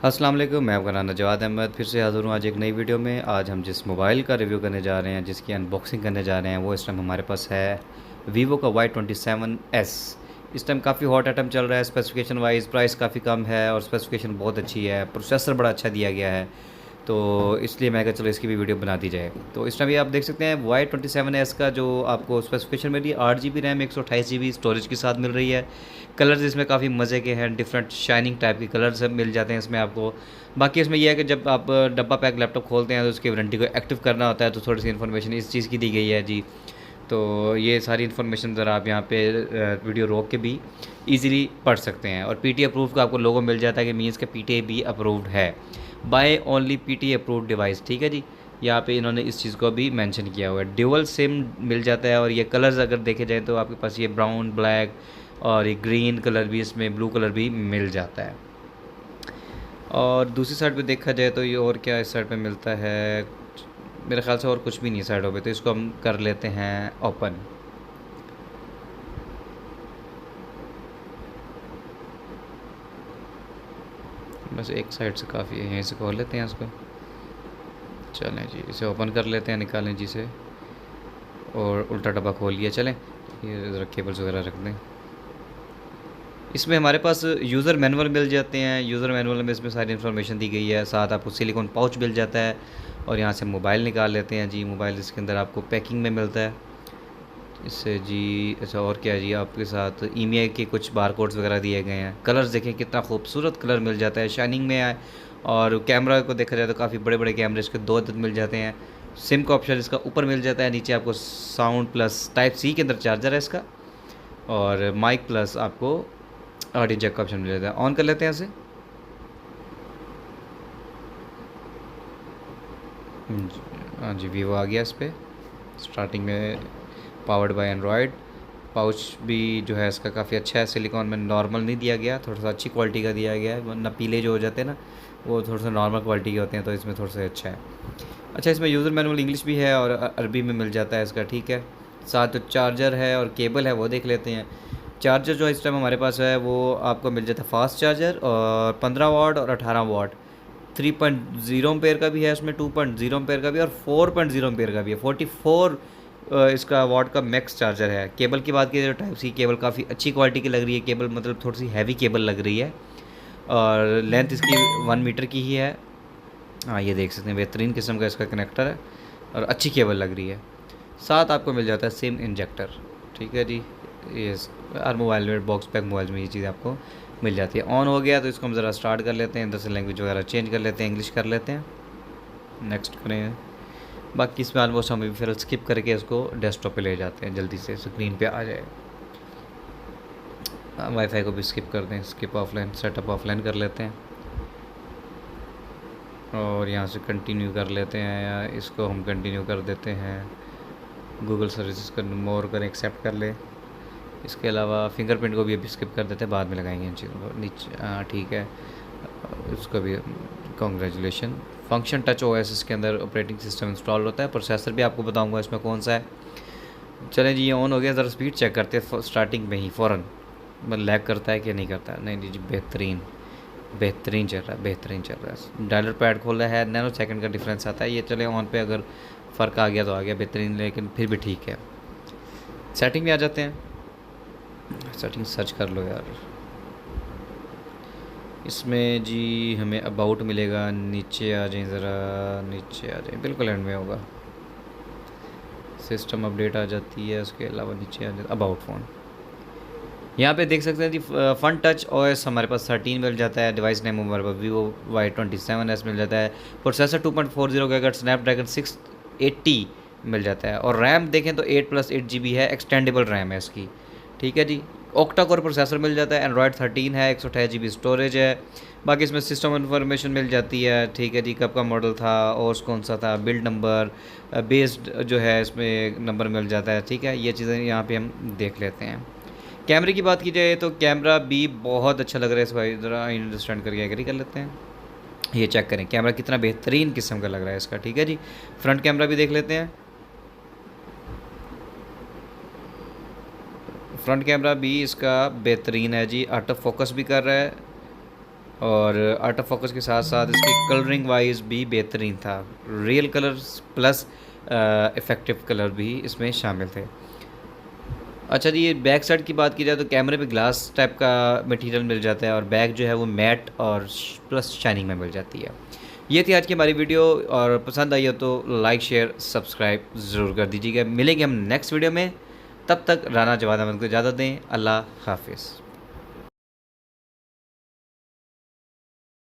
अस्सलाम वालेकुम, मैं आपका नाम जवाद अहमद फिर से हाज़िर हूँ आज एक नई वीडियो में। आज हम जिस मोबाइल का रिव्यू करने जा रहे हैं, जिसकी अनबॉक्सिंग करने जा रहे हैं, वो इस टाइम हमारे पास है वीवो का Y27S। इस टाइम काफ़ी हॉट आइटम चल रहा है। स्पेसिफिकेशन वाइज प्राइस काफ़ी कम है और स्पेसिफिकेशन बहुत अच्छी है, प्रोसेसर बड़ा अच्छा दिया गया है, तो इसलिए मैं कहा चलो इसकी भी वीडियो बना दी जाए। तो इस टाइम ये आप देख सकते हैं Y27S का जो आपको स्पेसिफिकेशन मिल रही है 8 GB रैम 128 GB स्टोरेज के साथ मिल रही है। कलर्स इसमें काफ़ी मज़े के हैं, डिफरेंट शाइनिंग टाइप के कलर्स मिल जाते हैं इसमें आपको। बाकी इसमें यह है कि जब आप डब्बा पैक लैपटॉप खोलते हैं तो उसकी वारंटी को एक्टिव करना होता है, तो थोड़ी सी इन्फॉर्मेशन इस चीज़ की दी गई है जी। तो ये सारी इन्फॉर्मेशन ज़रा आप यहाँ पे वीडियो रोक के भी इजीली पढ़ सकते हैं। और पीटी अप्रूव का आपको लोगो मिल जाता है कि मीन्स के पीटी भी अप्रूव्ड है by only PT approved device. ठीक है जी, यहाँ पे इन्होंने इस चीज़ को भी मेंशन किया हुआ है। ड्यूअल सिम मिल जाता है और ये कलर्स अगर देखे जाए तो आपके पास ये ब्राउन, ब्लैक और ये ग्रीन कलर भी, इसमें ब्लू कलर भी मिल जाता है। और दूसरी साइड पे देखा जाए तो ये और क्या इस साइड पे मिलता है, मेरे ख्याल से और कुछ भी नहीं साइडों पे, तो इसको हम कर लेते हैं ओपन। बस एक साइड से काफ़ी है, यहीं से खोल लेते हैं इसको। चलें जी, इसे ओपन कर लेते हैं, निकालें जी से, और उल्टा डब्बा खोल लिया। चलें ये ज़रा केबल्स वगैरह रख दें। इसमें हमारे पास यूज़र मैनुअल मिल जाते हैं। यूज़र मैनुअल में इसमें सारी इन्फॉर्मेशन दी गई है, साथ आपको सिलिकॉन पाउच मिल जाता है। और यहाँ से मोबाइल निकाल लेते हैं जी। मोबाइल इसके अंदर आपको पैकिंग में मिलता है इससे जी। अच्छा, और क्या जी, आपके साथ ईमेल के कुछ बार कोड्स वगैरह दिए गए हैं। कलर्स देखें कितना खूबसूरत कलर मिल जाता है, शाइनिंग में है। और कैमरा को देखा जाए तो काफ़ी बड़े बड़े कैमरे इसके 2 अदद मिल जाते हैं। सिम का ऑप्शन इसका ऊपर मिल जाता है, नीचे आपको साउंड प्लस टाइप सी के अंदर चार्जर है इसका, और माइक प्लस आपको ऑडियो जैक का ऑप्शन मिल जाता है। ऑन कर लेते हैं इसे। हाँ जी, वीवो आ गया इस पर स्टार्टिंग में, पावर्ड बाय एंड्रॉयड। पाउच भी जो है इसका काफ़ी अच्छा है, सिलिकॉन में नॉर्मल नहीं दिया गया, थोड़ा सा अच्छी क्वालिटी का दिया गया है, वरना पीले जो हो जाते हैं ना वो थोड़ा सा नॉर्मल क्वालिटी के होते हैं, तो इसमें थोड़ा सा अच्छा है। अच्छा, इसमें यूज़र मैनुअल इंग्लिश भी है और अरबी में मिल जाता है इसका। ठीक है, साथ जो चार्जर है और केबल है वो देख लेते हैं। चार्जर जो इस टाइम हमारे पास है वो आपको मिल जाता है फास्ट चार्जर, और 15 वाट और 18 वाट। 3.0 एम्पेयर का भी है इसमें, 2.0 एम्पेयर का भी, और 4.0 एम्पेयर का भी है। 44 इसका वाट का मैक्स चार्जर है। केबल की बात की तो टाइप सी केबल काफ़ी अच्छी क्वालिटी की लग रही है। केबल मतलब थोड़ी सी हैवी केबल लग रही है, और लेंथ इसकी 1 मीटर की ही है। हाँ, ये देख सकते हैं बेहतरीन किस्म का इसका कनेक्टर है और अच्छी केबल लग रही है। साथ आपको मिल जाता है सिम इंजेक्टर। ठीक है जी, ये हर मोबाइल में, बॉक्स पैक मोबाइल में ये चीज़ आपको मिल जाती है। ऑन हो गया तो इसको हम ज़रा स्टार्ट कर लेते हैं, इधर से लैंग्वेज वगैरह चेंज कर लेते हैं, इंग्लिश कर लेते हैं, नेक्स्ट करें। बाकी इसमें ऑलमोस्ट हम फिर स्किप करके इसको डेस्कटॉप पे ले जाते हैं, जल्दी से स्क्रीन पे आ जाए। वाईफाई को भी स्किप कर दें, स्किप ऑफलाइन, सेटअप ऑफलाइन कर लेते हैं, और यहाँ से कंटिन्यू कर लेते हैं, या इसको हम कंटिन्यू कर देते हैं। गूगल सर्विसेज कर मोर करें, एक्सेप्ट कर ले। इसके अलावा फिंगरप्रिंट को भी अभी स्किप कर देते हैं, बाद में लगाएंगे इन चीज़ों को नीचे। हाँ ठीक है, उसका भी कॉन्ग्रेचुलेशन। फंक्शन टच ओएस इसके अंदर ऑपरेटिंग सिस्टम इंस्टॉल होता है। प्रोसेसर भी आपको बताऊंगा इसमें कौन सा है। चलें जी, ये ऑन हो गया, ज़रा स्पीड चेक करते हैं स्टार्टिंग में ही फ़ौरन, मतलब लैग करता है कि नहीं करता। नहीं जी, बेहतरीन बेहतरीन चल रहा है, बेहतरीन चल रहा है। डायलर पैड खोला है, नैनो सेकंड का डिफरेंस आता है। ये चले ऑन पे अगर फ़र्क आ गया तो आ गया बेहतरीन, लेकिन फिर भी ठीक है। सेटिंग में आ जाते हैं, सेटिंग सर्च कर लो यार। इसमें जी हमें अबाउट मिलेगा, नीचे आ जाए, ज़रा नीचे आ जाए, बिल्कुल एंड में होगा। सिस्टम अपडेट आ जाती है, उसके अलावा नीचे आ जाता है अबाउट फ़ोन। यहाँ पे देख सकते हैं जी, फन टच ओएस हमारे पास 13 मिल जाता है। डिवाइस नेम हमारे पास वीवो Y27S मिल जाता है। प्रोसेसर 2.40 गीगाहर्ट्ज़ स्नैपड्रैगन 680 मिल जाता है। और रैम देखें तो 8+8 GB है, एक्सटेंडेबल रैम है इसकी। ठीक है जी, ऑक्टा कोर प्रोसेसर मिल जाता है, एंड्रॉयड 13 है, 128 GB स्टोरेज है। बाकी इसमें सिस्टम इन्फॉर्मेशन मिल जाती है। ठीक है जी, कब का मॉडल था, और कौन सा था, बिल्ड नंबर, बेस्ड जो है इसमें नंबर मिल जाता है। ठीक है, ये चीज़ें यहाँ पे हम देख लेते हैं। कैमरे की बात की जाए तो कैमरा भी बहुत अच्छा लग रहा है इस भाई, ज़रा अंडरस्टैंड करके एग्री कर लेते हैं। ये चेक करें कैमरा कितना बेहतरीन किस्म का लग रहा है इसका। ठीक है जी, फ्रंट कैमरा भी देख लेते हैं। फ्रंट कैमरा भी इसका बेहतरीन है जी, ऑटो फोकस भी कर रहा है, और आउट ऑफ फोकस के साथ साथ इसकी कलरिंग वाइज भी बेहतरीन था। Real colours plus effective colour भी इसमें शामिल थे। अच्छा जी, ये बैक साइड की बात की जाए तो कैमरे पे ग्लास टाइप का मटेरियल मिल जाता है और बैक जो है वो मैट और प्लस शाइनिंग में मिल जाती है। ये थी आज की हमारी वीडियो, और पसंद आई हो तो लाइक शेयर सब्सक्राइब ज़रूर कर दीजिएगा। मिलेंगे हम नेक्स्ट वीडियो में, तब तक राना जवाद अहमद को इजाज़त दें। अल्लाह हाफिज़।